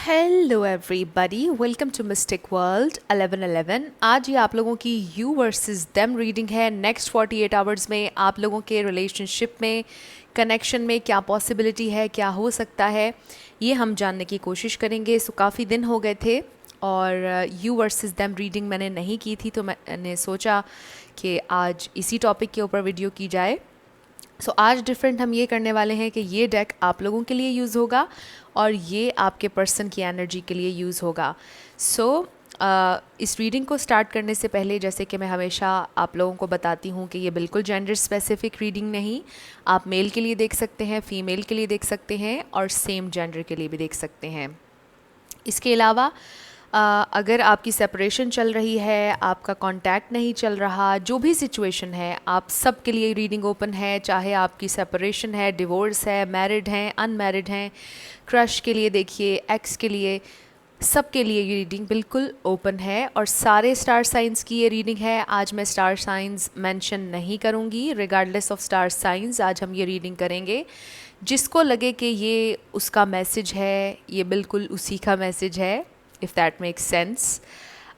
Hello everybody, welcome to Mystic World 1111। आज ये आप लोगों की यू वर्सेस देम रीडिंग है। नेक्स्ट 48 आवर्स में आप लोगों के रिलेशनशिप में, कनेक्शन में क्या पॉसिबिलिटी है, क्या हो सकता है, ये हम जानने की कोशिश करेंगे। सो काफ़ी दिन हो गए थे और यू वर्सेस देम रीडिंग मैंने नहीं की थी, तो मैंने सोचा कि आज इसी टॉपिक के ऊपर वीडियो की जाए। आज डिफरेंट हम ये करने वाले हैं कि ये डेक आप लोगों के लिए यूज़ होगा और ये आपके पर्सन की एनर्जी के लिए यूज़ होगा। इस रीडिंग को स्टार्ट करने से पहले, जैसे कि मैं हमेशा आप लोगों को बताती हूँ कि ये बिल्कुल जेंडर स्पेसिफिक रीडिंग नहीं। आप मेल के लिए देख सकते हैं, फीमेल के लिए देख सकते हैं और सेम जेंडर के लिए भी देख सकते हैं। इसके अलावा अगर आपकी सेपरेशन चल रही है, आपका कांटेक्ट नहीं चल रहा, जो भी सिचुएशन है, आप सब के लिए रीडिंग ओपन है। चाहे आपकी सेपरेशन है, डिवोर्स है, मैरिड हैं, अनमैरिड हैं, क्रश के लिए देखिए, एक्स के लिए, सब के लिए ये रीडिंग बिल्कुल ओपन है। और सारे स्टार साइंस की ये रीडिंग है। आज मैं स्टार साइंस मेंशन नहीं करूँगी। रिगार्डलेस ऑफ स्टार साइंस आज हम ये रीडिंग करेंगे। जिसको लगे कि ये उसका मैसेज है, ये बिल्कुल उसी का मैसेज है, इफ़ दैट मेक्स सेंस।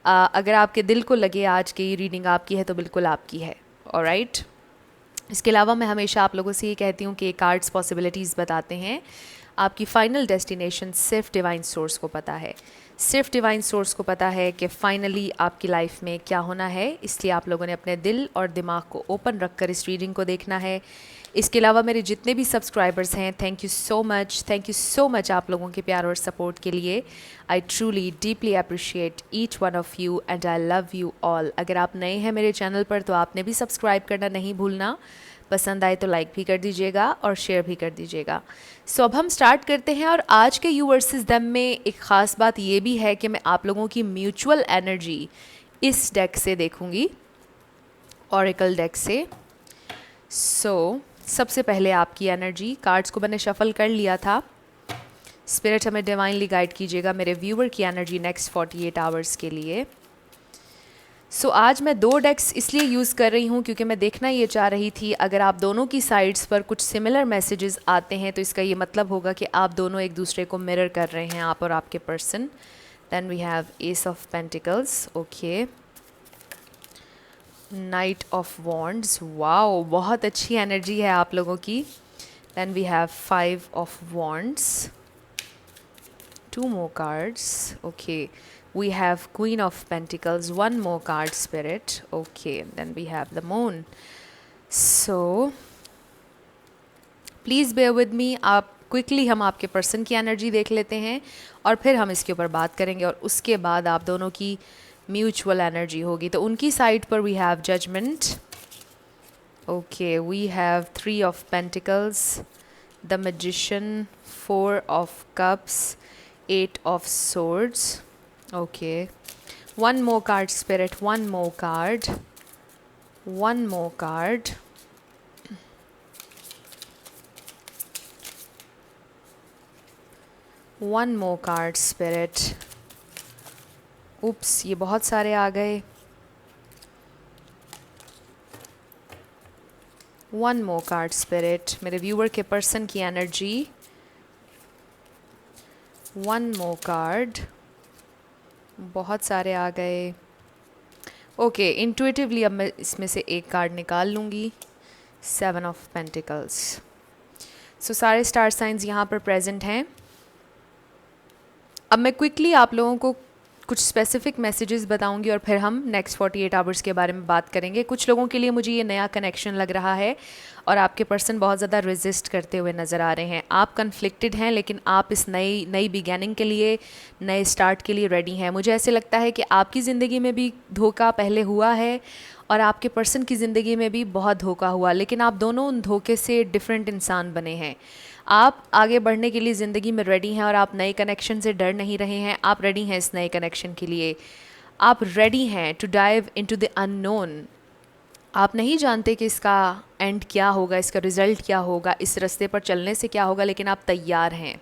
अगर आपके दिल को लगे आज की रीडिंग आपकी है तो बिल्कुल आपकी है। ऑलराइट। इसके अलावा मैं हमेशा आप लोगों से ये कहती हूँ कि ये कार्ड्स पॉसिबिलिटीज़ बताते हैं। आपकी फ़ाइनल डेस्टिनेशन सिर्फ डिवाइन सोर्स को पता है। सिर्फ डिवाइन सोर्स को पता है कि फ़ाइनली आपकी लाइफ में क्या होना है। इसलिए आप लोगों ने अपने दिल और दिमाग को ओपन रखकर इस रीडिंग को देखना है। इसके अलावा मेरे जितने भी सब्सक्राइबर्स हैं, थैंक यू सो मच आप लोगों के प्यार और सपोर्ट के लिए। I truly deeply appreciate each one of you and I love you all. अगर आप नए हैं मेरे चैनल पर तो आपने भी सब्सक्राइब करना नहीं भूलना। पसंद आए तो लाइक भी कर दीजिएगा और शेयर भी कर दीजिएगा। अब हम स्टार्ट करते हैं। और आज के यू वर्सेस देम में एक ख़ास बात ये भी है कि मैं आप लोगों की म्यूचुअल एनर्जी इस डेक से देखूंगी, ऑरेकल डेक से। सबसे पहले आपकी एनर्जी, कार्ड्स को मैंने शफल कर लिया था। स्पिरिट हमें डिवाइनली गाइड कीजिएगा मेरे व्यूवर की एनर्जी नेक्स्ट 48 आवर्स के लिए। आज मैं 2 डेक्स इसलिए यूज़ कर रही हूँ क्योंकि मैं देखना ये चाह रही थी, अगर आप दोनों की साइड्स पर कुछ सिमिलर मैसेजेस आते हैं तो इसका ये मतलब होगा कि आप दोनों एक दूसरे को मिरर कर रहे हैं, आप और आपके person. Then we have ace of pentacles, okay, knight of wands, wow, बहुत अच्छी एनर्जी है आप लोगों की। Then we have 5 of wands, 2 more cards, okay. We have Queen of Pentacles, 1 more card, Spirit, okay. Then we have the Moon. So please bear with me. आप quickly हम आपके person की एनर्जी देख लेते हैं और फिर हम इसके ऊपर बात करेंगे और उसके बाद आप दोनों की म्यूचुअल एनर्जी होगी। तो उनकी साइड पर we have judgement, okay, we have 3 of pentacles, the magician, 4 of cups, 8 of swords, okay. 1 more card, Spirit, 1 more card, 1 more card. One more card, Spirit. Oops, ये बहुत सारे आ गए। 1 more card, Spirit, मेरे viewer के person की energy. 1 more card, बहुत सारे आ गए, ओके। इंट्यूटिवली अब मैं इसमें से एक कार्ड निकाल लूँगी, 7 ऑफ पेंटिकल्स। सारे स्टार साइंस यहाँ पर प्रेजेंट हैं। अब मैं क्विकली आप लोगों को कुछ स्पेसिफिक मैसेजेस बताऊंगी और फिर हम नेक्स्ट 48 आवर्स के बारे में बात करेंगे। कुछ लोगों के लिए मुझे ये नया कनेक्शन लग रहा है और आपके पर्सन बहुत ज़्यादा रेजिस्ट करते हुए नज़र आ रहे हैं। आप कन्फ्लिक्टेड हैं लेकिन आप इस नई बिगैनिंग के लिए, नए स्टार्ट के लिए रेडी हैं। मुझे ऐसे लगता है कि आपकी ज़िंदगी में भी धोखा पहले हुआ है और आपके पर्सन की ज़िंदगी में भी बहुत धोखा हुआ, लेकिन आप दोनों उन धोखे से डिफरेंट इंसान बने हैं। आप आगे बढ़ने के लिए ज़िंदगी में रेडी हैं और आप नए कनेक्शन से डर नहीं रहे हैं। आप रेडी हैं इस नए कनेक्शन के लिए। आप रेडी हैं to dive into the unknown. आप नहीं जानते कि इसका एंड क्या होगा, इसका रिज़ल्ट क्या होगा, इस रास्ते पर चलने से क्या होगा, लेकिन आप तैयार हैं।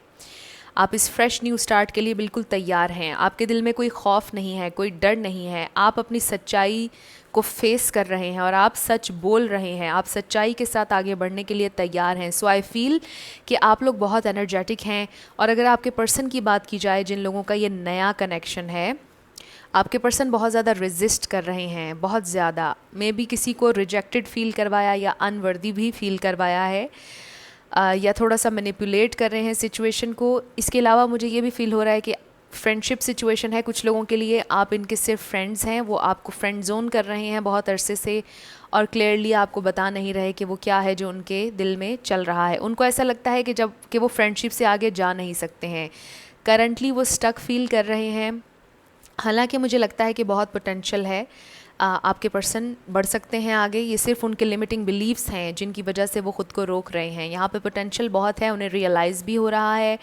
आप इस फ्रेश न्यू स्टार्ट के लिए बिल्कुल तैयार हैं। आपके दिल में कोई खौफ नहीं है, कोई डर नहीं है। आप अपनी सच्चाई को फेस कर रहे हैं और आप सच बोल रहे हैं। आप सच्चाई के साथ आगे बढ़ने के लिए तैयार हैं। सो आई फील कि आप लोग बहुत एनर्जेटिक हैं। और अगर आपके पर्सन की बात की जाए, जिन लोगों का ये नया कनेक्शन है, आपके पर्सन बहुत ज़्यादा रेजिस्ट कर रहे हैं, बहुत ज़्यादा। मे बी किसी को रिजेक्टेड फील करवाया या अनवर्दी भी फील करवाया है, या थोड़ा सा मैनिपुलेट कर रहे हैं सिचुएशन को। इसके अलावा मुझे ये भी फील हो रहा है कि फ्रेंडशिप सिचुएशन है कुछ लोगों के लिए। आप इनके सिर्फ फ्रेंड्स हैं, वो आपको फ्रेंड जोन कर रहे हैं बहुत अरसे से, और क्लियरली आपको बता नहीं रहे कि वो क्या है जो उनके दिल में चल रहा है। उनको ऐसा लगता है कि वो फ्रेंडशिप से आगे जा नहीं सकते हैं। करंटली वो स्टक फील कर रहे हैं। हालांकि मुझे लगता है कि बहुत पोटेंशियल है। आपके पर्सन बढ़ सकते हैं आगे। ये सिर्फ उनके लिमिटिंग बिलीव्स हैं जिनकी वजह से वो ख़ुद को रोक रहे हैं। यहाँ पे पोटेंशियल बहुत है। उन्हें रियलाइज़ भी हो रहा है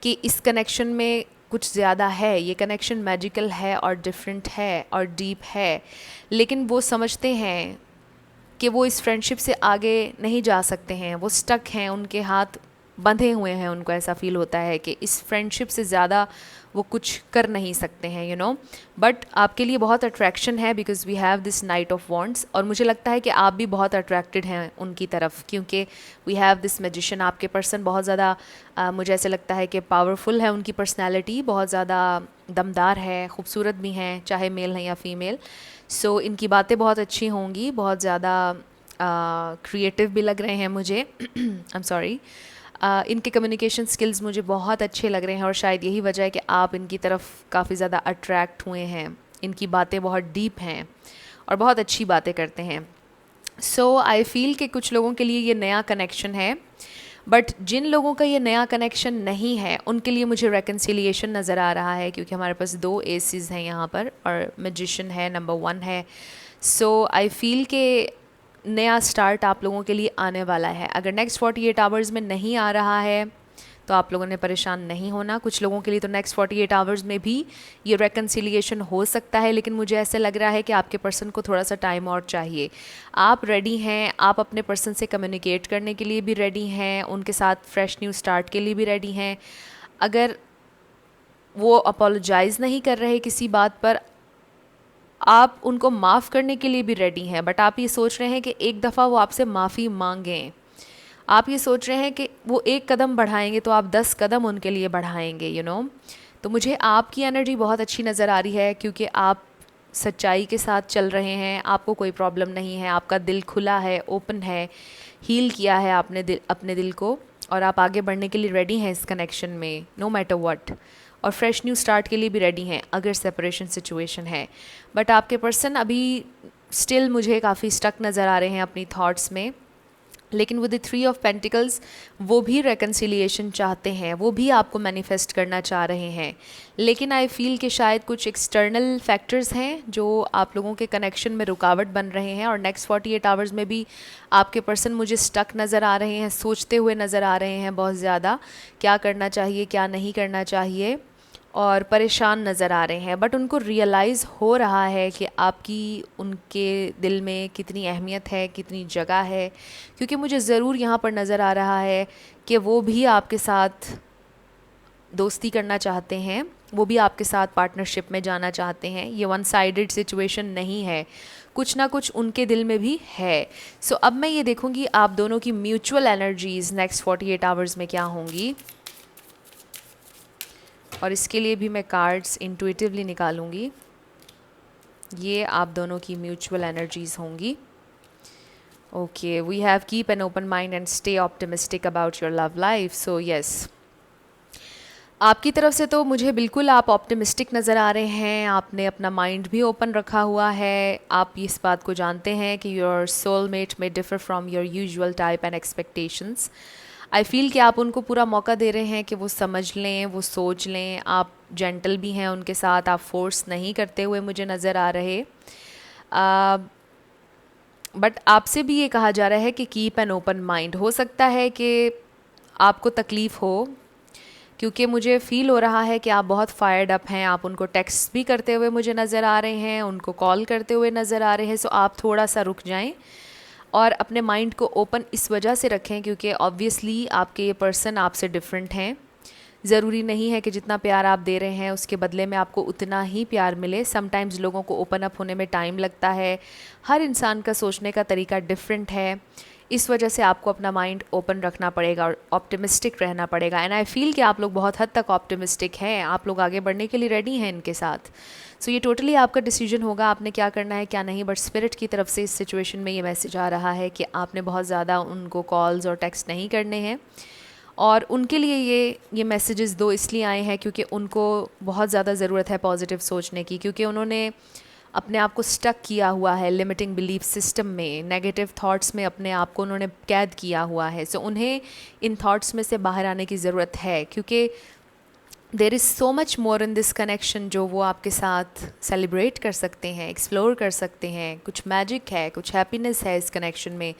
कि इस कनेक्शन में कुछ ज़्यादा है। ये कनेक्शन मैजिकल है और डिफरेंट है और डीप है, लेकिन वो समझते हैं कि वो इस फ्रेंडशिप से आगे नहीं जा सकते हैं। वो स्टक हैं, उनके हाथ बंधे हुए हैं। उनको ऐसा फील होता है कि इस फ्रेंडशिप से ज़्यादा वो कुछ कर नहीं सकते हैं, यू नो। बट आपके लिए बहुत अट्रैक्शन है, because we have this knight of wands. और मुझे लगता है कि आप भी बहुत अट्रैक्टेड हैं उनकी तरफ, क्योंकि वी हैव दिस मैजिशियन। आपके पर्सन बहुत ज़्यादा मुझे ऐसे लगता है कि पावरफुल है। उनकी पर्सनैलिटी बहुत ज़्यादा दमदार है, खूबसूरत भी हैं, चाहे मेल हैं या फीमेल। सो इनकी बातें बहुत अच्छी होंगी, बहुत ज़्यादा क्रिएटिव भी लग रहे हैं मुझे। I am sorry. इनके कम्युनिकेशन स्किल्स मुझे बहुत अच्छे लग रहे हैं, और शायद यही वजह है कि आप इनकी तरफ काफ़ी ज़्यादा अट्रैक्ट हुए हैं। इनकी बातें बहुत डीप हैं और बहुत अच्छी बातें करते हैं। सो आई फील कि कुछ लोगों के लिए ये नया कनेक्शन है, बट जिन लोगों का ये नया कनेक्शन नहीं है उनके लिए मुझे रेकन्सिलिएशन नज़र आ रहा है, क्योंकि हमारे पास 2 एसेस हैं यहाँ पर और मैजिशियन है, नंबर 1 है। सो आई फील के नया स्टार्ट आप लोगों के लिए आने वाला है। अगर नेक्स्ट 48 आवर्स में नहीं आ रहा है तो आप लोगों ने परेशान नहीं होना। कुछ लोगों के लिए तो नेक्स्ट 48 आवर्स में भी ये रेकन्सिलिएशन हो सकता है, लेकिन मुझे ऐसे लग रहा है कि आपके पर्सन को थोड़ा सा टाइम और चाहिए। आप रेडी हैं, आप अपने पर्सन से कम्युनिकेट करने के लिए भी रेडी हैं, उनके साथ फ्रेश न्यू स्टार्ट के लिए भी रेडी हैं। अगर वो अपोलोजाइज़ नहीं कर रहे किसी बात पर, आप उनको माफ़ करने के लिए भी रेडी हैं। बट आप ये सोच रहे हैं कि एक दफ़ा वो आपसे माफ़ी मांगें। आप ये सोच रहे हैं कि वो 1 कदम बढ़ाएंगे तो आप 10 कदम उनके लिए बढ़ाएंगे, यू नो। तो मुझे आपकी एनर्जी बहुत अच्छी नज़र आ रही है, क्योंकि आप सच्चाई के साथ चल रहे हैं। आपको कोई प्रॉब्लम नहीं है, आपका दिल खुला है, ओपन है, हील किया है आपने अपने दिल को, और आप आगे बढ़ने के लिए रेडी हैं इस कनेक्शन में, नो मैटर व्हाट। और फ्रेश न्यू स्टार्ट के लिए भी रेडी हैं अगर सेपरेशन सिचुएशन है। बट आपके पर्सन अभी स्टिल मुझे काफ़ी स्टक नज़र आ रहे हैं अपनी थॉट्स में। लेकिन विद द 3 ऑफ पेंटिकल्स वो भी रेकन्सिलिएशन चाहते हैं, वो भी आपको मैनिफेस्ट करना चाह रहे हैं। लेकिन आई फील कि शायद कुछ एक्सटर्नल फैक्टर्स हैं जो आप लोगों के कनेक्शन में रुकावट बन रहे हैं। और नेक्स्ट 48 आवर्स में भी आपके पर्सन मुझे स्टक नज़र आ रहे हैं, सोचते हुए नज़र आ रहे हैं बहुत ज़्यादा, क्या करना चाहिए क्या नहीं करना चाहिए, और परेशान नज़र आ रहे हैं। बट उनको रियलाइज़ हो रहा है कि आपकी उनके दिल में कितनी अहमियत है, कितनी जगह है, क्योंकि मुझे ज़रूर यहाँ पर नज़र आ रहा है कि वो भी आपके साथ दोस्ती करना चाहते हैं, वो भी आपके साथ पार्टनरशिप में जाना चाहते हैं। ये वन साइडेड सिचुएशन नहीं है, कुछ ना कुछ उनके दिल में भी है। सो अब मैं ये देखूँगी आप दोनों की म्यूचुअल एनर्जीज़ नेक्स्ट 48 आवर्स में क्या होंगी, और इसके लिए भी मैं कार्ड्स इंट्यूटिवली निकालूंगी। ये आप दोनों की म्यूचुअल एनर्जीज़ होंगी। Okay, we have keep an open mind and stay optimistic about your love life. So yes, आपकी तरफ से तो मुझे बिल्कुल आप ऑप्टिमिस्टिक नज़र आ रहे हैं। आपने अपना माइंड भी ओपन रखा हुआ है। आप इस बात को जानते हैं कि योर सोलमेट में differ from your usual type and expectations. I feel कि आप उनको पूरा मौका दे रहे हैं कि वो समझ लें, वो सोच लें। आप जेंटल भी हैं उनके साथ, आप फोर्स नहीं करते हुए मुझे नज़र आ रहे। बट आपसे भी ये कहा जा रहा है कि कीप एन ओपन माइंड। हो सकता है कि आपको तकलीफ़ हो, क्योंकि मुझे फ़ील हो रहा है कि आप बहुत फायर्ड अप हैं। आप उनको टेक्स्ट भी करते हुए मुझे नज़र आ रहे हैं, उनको कॉल करते हुए नज़र आ रहे हैं। सो आप थोड़ा सा रुक जाएं और अपने माइंड को ओपन इस वजह से रखें क्योंकि ऑब्वियसली आपके ये पर्सन आपसे डिफरेंट हैं। ज़रूरी नहीं है कि जितना प्यार आप दे रहे हैं उसके बदले में आपको उतना ही प्यार मिले। समटाइम्स लोगों को ओपन अप होने में टाइम लगता है। हर इंसान का सोचने का तरीका डिफरेंट है। इस वजह से आपको अपना माइंड ओपन रखना पड़ेगा और ऑप्टिमिस्टिक रहना पड़ेगा। एंड आई फील कि आप लोग बहुत हद तक ऑप्टिमिस्टिक हैं, आप लोग आगे बढ़ने के लिए रेडी हैं इनके साथ। सो ये टोटली आपका डिसीजन होगा आपने क्या करना है क्या नहीं। बट स्पिरिट की तरफ से इस सिचुएशन में ये मैसेज आ रहा है कि आपने बहुत ज़्यादा उनको कॉल्स और टेक्स्ट नहीं करने हैं। और उनके लिए ये मैसेजेस दो इसलिए आए हैं क्योंकि उनको बहुत ज़्यादा ज़रूरत है पॉजिटिव सोचने की, क्योंकि उन्होंने अपने आप को स्टक किया हुआ है लिमिटिंग बिलीफ सिस्टम में, नेगेटिव थॉट्स में अपने आप को उन्होंने कैद किया हुआ है। सो उन्हें इन थॉट्स में से बाहर आने की ज़रूरत है, क्योंकि there is so much more in this connection जो वो आपके साथ सेलिब्रेट कर सकते हैं, एक्सप्लोर कर सकते हैं। कुछ मैजिक है, कुछ हैप्पीनेस है इस कनेक्शन में,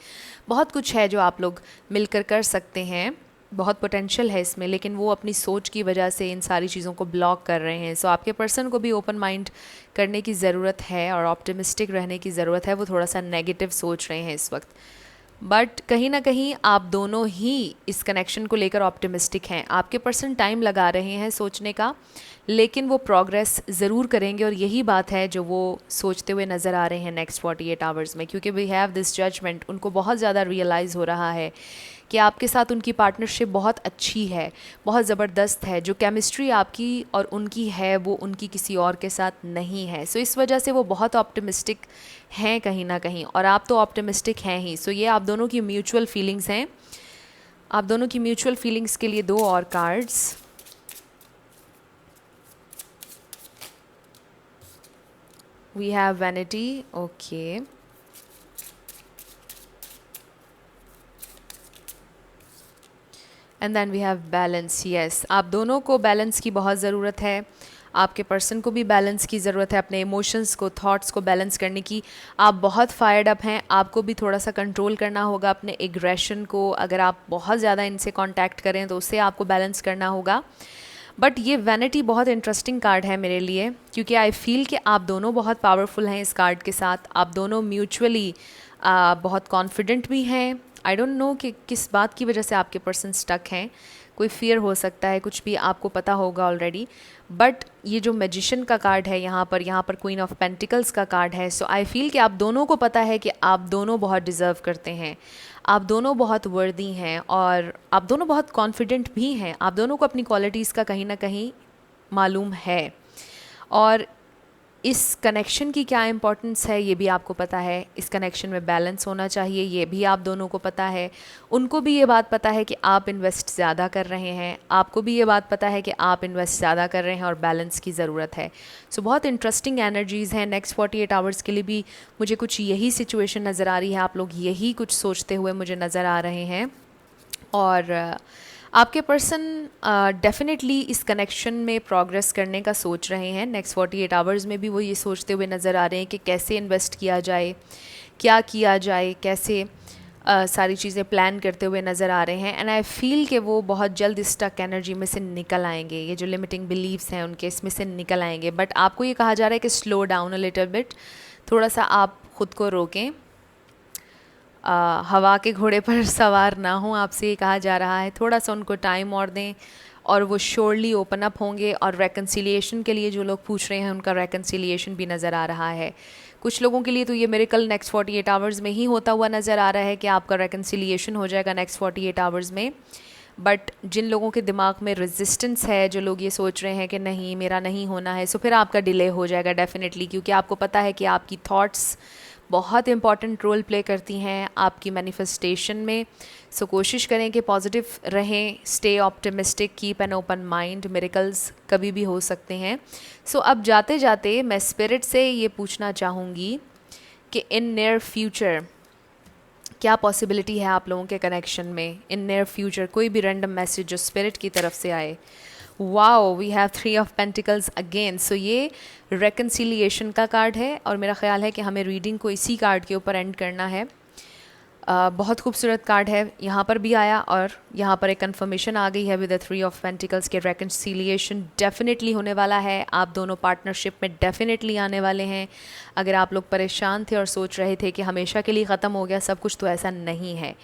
बहुत कुछ है जो आप लोग मिलकर कर सकते हैं, बहुत पोटेंशियल है इसमें। लेकिन वो अपनी सोच की वजह से इन सारी चीज़ों को ब्लॉक कर रहे हैं। सो आपके पर्सन को भी ओपन माइंड करने की ज़रूरत है और ऑप्टिमिस्टिक रहने की ज़रूरत है। वो थोड़ा सा नेगेटिव सोच रहे हैं इस वक्त, बट कहीं ना कहीं आप दोनों ही इस कनेक्शन को लेकर ऑप्टिमिस्टिक हैं। आपके पर्सन टाइम लगा रहे हैं सोचने का, लेकिन वो प्रोग्रेस ज़रूर करेंगे। और यही बात है जो वो सोचते हुए नज़र आ रहे हैं नेक्स्ट 48 आवर्स में, क्योंकि वी हैव दिस जजमेंट। उनको बहुत ज़्यादा रियलाइज़ हो रहा है कि आपके साथ उनकी पार्टनरशिप बहुत अच्छी है, बहुत ज़बरदस्त है। जो केमिस्ट्री आपकी और उनकी है वो उनकी किसी और के साथ नहीं है। सो इस वजह से वो बहुत ऑप्टिमिस्टिक हैं कहीं ना कहीं, और आप तो ऑप्टिमिस्टिक हैं ही। सो ये आप दोनों की म्यूचुअल फीलिंग्स हैं। आप दोनों की म्यूचुअल फीलिंग्स के लिए 2 और cards. We have vanity, okay, and then we have balance. Yes, आप दोनों को बैलेंस की बहुत ज़रूरत है। आपके पर्सन को भी बैलेंस की ज़रूरत है, अपने इमोशंस को, थॉट्स को बैलेंस करने की। आप बहुत फायर्ड अप हैं, आपको भी थोड़ा सा कंट्रोल करना होगा अपने एग्रेशन को। अगर आप बहुत ज़्यादा इनसे कांटेक्ट करें तो उससे आपको बैलेंस करना होगा। बट ये वैनिटी बहुत इंटरेस्टिंग कार्ड है मेरे लिए, क्योंकि आई फील कि आप दोनों बहुत पावरफुल हैं इस कार्ड के साथ। आप दोनों म्यूचुअली बहुत कॉन्फिडेंट भी हैं। आई डोंट नो कि किस बात की वजह से आपके पर्सन स्टक हैं। कोई फियर हो सकता है, कुछ भी आपको पता होगा ऑलरेडी। बट ये जो मैजिशियन का कार्ड है यहाँ पर क्वीन ऑफ पेंटिकल्स का कार्ड है। सो आई फील कि आप दोनों को पता है कि आप दोनों बहुत डिज़र्व करते हैं, आप दोनों बहुत वर्दी हैं, और आप दोनों बहुत कॉन्फिडेंट भी हैं। आप दोनों को अपनी क्वालिटीज़ का कहीं ना कहीं मालूम है। और इस कनेक्शन की क्या इम्पोर्टेंस है ये भी आपको पता है। इस कनेक्शन में बैलेंस होना चाहिए ये भी आप दोनों को पता है। उनको भी ये बात पता है कि आप इन्वेस्ट ज़्यादा कर रहे हैं, आपको भी ये बात पता है कि आप इन्वेस्ट ज़्यादा कर रहे हैं और बैलेंस की ज़रूरत है। सो बहुत इंटरेस्टिंग एनर्जीज़ हैं नेक्स्ट 48 आवर्स के लिए भी। मुझे कुछ यही सिचुएशन नज़र आ रही है, आप लोग यही कुछ सोचते हुए मुझे नज़र आ रहे हैं। और आपके पर्सन डेफिनेटली इस कनेक्शन में प्रोग्रेस करने का सोच रहे हैं। नेक्स्ट 48 आवर्स में भी वो ये सोचते हुए नज़र आ रहे हैं कि कैसे इन्वेस्ट किया जाए, क्या किया जाए, कैसे सारी चीज़ें प्लान करते हुए नज़र आ रहे हैं। एंड आई फील कि वो बहुत जल्द इस स्टक एनर्जी में से निकल आएंगे। ये जो लिमिटिंग बिलीव्स हैं उनके, इसमें से निकल आएंगे। बट आपको ये कहा जा रहा है कि slow down a little bit, थोड़ा सा आप ख़ुद को रोकें, हवा के घोड़े पर सवार ना हो। आपसे ये कहा जा रहा है थोड़ा सा उनको टाइम और दें, और वो श्योरली ओपन अप होंगे। और रेकन्सिलिएशन के लिए जो लोग पूछ रहे हैं उनका रेकन्सिलिएशन भी नज़र आ रहा है। कुछ लोगों के लिए तो ये मिरेकल नेक्स्ट 48 आवर्स में ही होता हुआ नज़र आ रहा है कि आपका रेकन्सिलिएशन हो जाएगा नेक्स्ट 48 आवर्स में। बट जिन लोगों के दिमाग में रेजिस्टेंस है, जो लोग ये सोच रहे हैं कि नहीं मेरा नहीं होना है, सो फिर आपका डिले हो जाएगा डेफिनेटली, क्योंकि आपको पता है कि आपकी थॉट्स बहुत इंपॉर्टेंट रोल प्ले करती हैं आपकी मैनिफेस्टेशन में। सो कोशिश करें कि पॉजिटिव रहें, stay optimistic, keep an open mind. Miracles कभी भी हो सकते हैं। सो अब जाते जाते मैं स्पिरिट से ये पूछना चाहूँगी कि इन नियर फ्यूचर क्या पॉसिबिलिटी है आप लोगों के कनेक्शन में। इन नियर फ्यूचर कोई भी रैंडम मैसेज जो स्पिरिट की तरफ से आए। Wow, we have 3 of pentacles again. So ये रेकन्सिलिएशन का कार्ड है, और मेरा ख्याल है कि हमें रीडिंग को इसी कार्ड के ऊपर एंड करना है। बहुत खूबसूरत कार्ड है, यहाँ पर भी आया और यहाँ पर एक कंफर्मेशन आ गई है विद द 3 ऑफ पेंटिकल्स के रेकन्सिलिएशन डेफिनेटली होने वाला है। आप दोनों पार्टनरशिप में डेफिनेटली आने वाले हैं। अगर आप लोग परेशान थे और सोच रहे थे कि हमेशा के लिए ख़त्म हो गया सब कुछ, तो ऐसा नहीं है।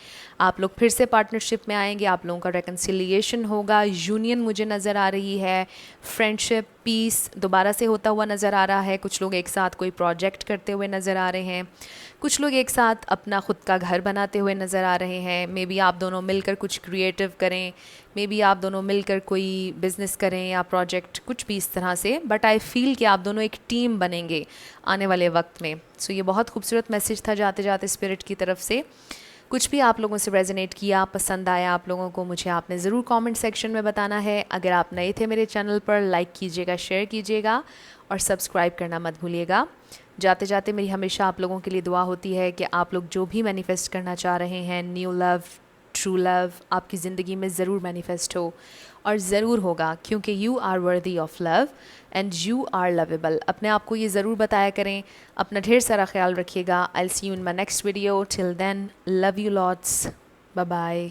आप लोग फिर से पार्टनरशिप में आएंगे, आप लोगों का रेकन्सिलिएशन होगा, यूनियन मुझे नज़र आ रही है, फ्रेंडशिप पीस दोबारा से होता हुआ नज़र आ रहा है। कुछ लोग एक साथ कोई प्रोजेक्ट करते हुए नज़र आ रहे हैं, कुछ लोग एक साथ अपना ख़ुद का घर बनाते हुए नज़र आ रहे हैं। मे बी आप दोनों मिलकर कुछ क्रिएटिव करें, मे बी आप दोनों मिलकर कोई बिज़नेस करें या प्रोजेक्ट, कुछ भी इस तरह से। बट आई फील कि आप दोनों एक टीम बनेंगे आने वाले वक्त में। सो ये बहुत खूबसूरत मैसेज था जाते जाते स्पिरिट की तरफ से। कुछ भी आप लोगों से रेजोनेट किया, पसंद आया आप लोगों को, मुझे आपने ज़रूर कमेंट सेक्शन में बताना है। अगर आप नए थे मेरे चैनल पर, लाइक कीजिएगा, शेयर कीजिएगा और सब्सक्राइब करना मत भूलिएगा। जाते जाते मेरी हमेशा आप लोगों के लिए दुआ होती है कि आप लोग जो भी मैनिफेस्ट करना चाह रहे हैं, न्यू लव, ट्रू लव, आपकी ज़िंदगी में ज़रूर मैनिफेस्ट हो और ज़रूर होगा, क्योंकि you are worthy of love and you are lovable. अपने आप को ये ज़रूर बताया करें। अपना ढेर सारा ख्याल रखिएगा। I will see you in my next video. Till then, love you lots, bye bye.